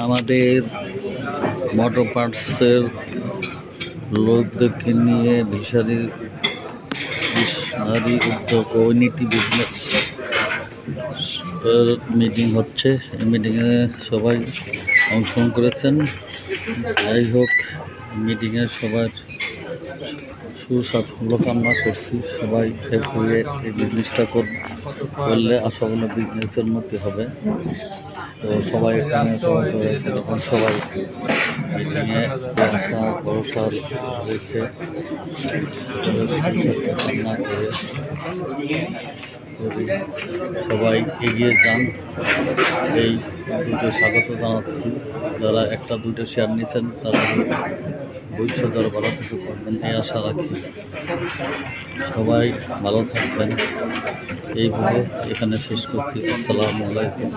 আমাদের মোটর পার্টসের লোকদেরকে নিয়ে ভিশারি উদ্যোগ কমিউনিটি বিজনেস মিটিং হচ্ছে। এই মিটিংয়ে সবাই অংশগ্রহণ করেছেন। যাই হোক, মিটিংয়ে সবার সুসাফল্য কামনা করছি। সবাই হেল্প হয়ে এই বিজনেসটা করলে আশা করি বিজনেসের মধ্যে হবে। তো সবাই এখানে সমবেত হয়েছে, তখন সবাই মিটিংয়ে আশা ভরসা রেখে কামনা করে সবাই এগিয়ে যান। এই উদ্যোগে স্বাগত জানাচ্ছি। যারা একটা দুটো শেয়ার নিয়েছেন তারা ভবিষ্যৎ আরও ভালো কিছু করবেন এই আশা রাখি। সবাই ভালো থাকবেন। এইভাবে এখানে শেষ করছি। আসসালামু আলাইকুম।